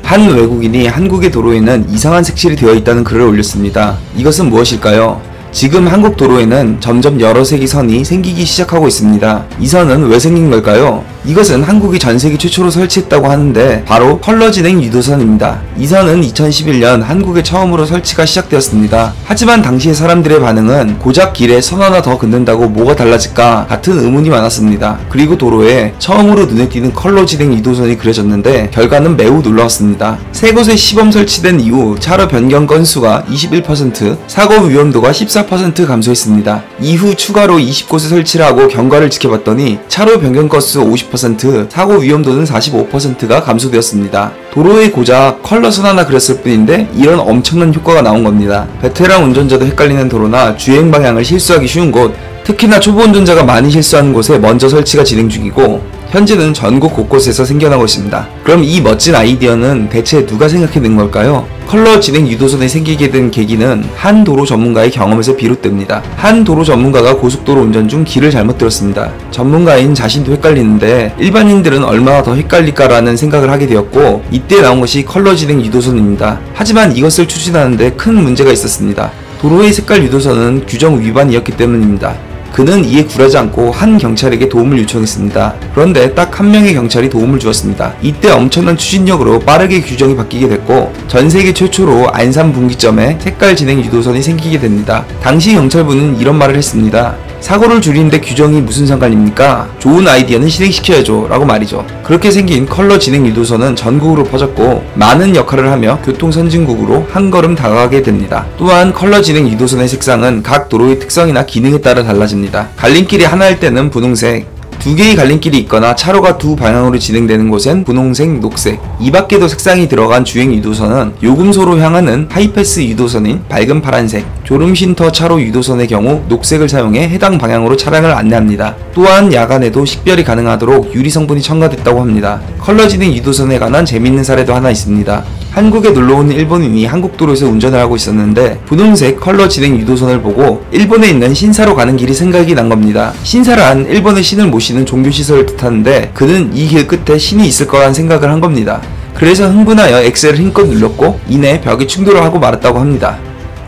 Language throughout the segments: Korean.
한 외국인이 한국의 도로에는 이상한 색칠이 되어 있다는 글을 올렸습니다. 이것은 무엇일까요? 지금 한국 도로에는 점점 여러 색의 선이 생기기 시작하고 있습니다. 이 선은 왜 생긴 걸까요? 이것은 한국이 전세계 최초로 설치했다고 하는데 바로 컬러 진행 유도선입니다. 이 선은 2011년 한국에 처음으로 설치가 시작되었습니다. 하지만 당시의 사람들의 반응은 고작 길에 선 하나 더 긋는다고 뭐가 달라질까 같은 의문이 많았습니다. 그리고 도로에 처음으로 눈에 띄는 컬러 진행 유도선이 그려졌는데 결과는 매우 놀라웠습니다. 세 곳에 시범 설치된 이후 차로 변경 건수가 21%, 사고 위험도가 14% 감소했습니다. 이후 추가로 20곳을 설치를 하고 경과를 지켜봤더니 차로 변경 건수 50%, 사고 위험도는 45%가 감소되었습니다. 도로에 고작 컬러선 하나 그렸을 뿐인데 이런 엄청난 효과가 나온 겁니다. 베테랑 운전자도 헷갈리는 도로나 주행 방향을 실수하기 쉬운 곳, 특히나 초보 운전자가 많이 실수하는 곳에 먼저 설치가 진행 중이고 현재는 전국 곳곳에서 생겨나고 있습니다. 그럼 이 멋진 아이디어는 대체 누가 생각해낸 걸까요? 컬러 진행 유도선이 생기게 된 계기는 한 도로 전문가의 경험에서 비롯됩니다. 한 도로 전문가가 고속도로 운전 중 길을 잘못 들었습니다. 전문가인 자신도 헷갈리는데 일반인들은 얼마나 더 헷갈릴까라는 생각을 하게 되었고 이때 나온 것이 컬러 진행 유도선입니다. 하지만 이것을 추진하는데 큰 문제가 있었습니다. 도로의 색깔 유도선은 규정 위반이었기 때문입니다. 그는 이에 굴하지 않고 한 경찰에게 도움을 요청했습니다. 그런데 딱 한 명의 경찰이 도움을 주었습니다. 이때 엄청난 추진력으로 빠르게 규정이 바뀌게 됐고 전세계 최초로 안산 분기점에 색깔 진행 유도선이 생기게 됩니다. 당시 경찰부는 이런 말을 했습니다. 사고를 줄이는데 규정이 무슨 상관입니까? 좋은 아이디어는 실행시켜야죠 라고 말이죠. 그렇게 생긴 컬러 진행 유도선은 전국으로 퍼졌고 많은 역할을 하며 교통선진국으로 한 걸음 다가가게 됩니다. 또한 컬러 진행 유도선의 색상은 각 도로의 특성이나 기능에 따라 달라집니다. 갈림길이 하나일 때는 분홍색, 두 개의 갈림길이 있거나 차로가 두 방향으로 진행되는 곳엔 분홍색, 녹색, 이 밖에도 색상이 들어간 주행 유도선은 요금소로 향하는 하이패스 유도선인 밝은 파란색, 졸음 쉼터 차로 유도선의 경우 녹색을 사용해 해당 방향으로 차량을 안내합니다. 또한 야간에도 식별이 가능하도록 유리 성분이 첨가됐다고 합니다. 컬러 진행 유도선에 관한 재밌는 사례도 하나 있습니다. 한국에 놀러온 일본인이 한국 도로에서 운전을 하고 있었는데 분홍색 컬러 진행 유도선을 보고 일본에 있는 신사로 가는 길이 생각이 난 겁니다. 신사란 일본의 신을 모시는 종교시설을 뜻하는데 그는 이 길 끝에 신이 있을 거란 생각을 한 겁니다. 그래서 흥분하여 엑셀을 힘껏 눌렀고 이내 벽에 충돌을 하고 말았다고 합니다.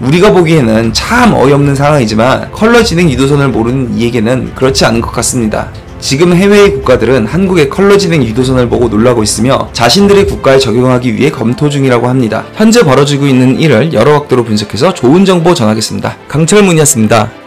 우리가 보기에는 참 어이없는 상황이지만 컬러 진행 유도선을 모르는 이에게는 그렇지 않은 것 같습니다. 지금 해외의 국가들은 한국의 컬러 진행 유도선을 보고 놀라고 있으며 자신들의 국가에 적용하기 위해 검토 중이라고 합니다. 현재 벌어지고 있는 일을 여러 각도로 분석해서 좋은 정보 전하겠습니다. 강철문이었습니다.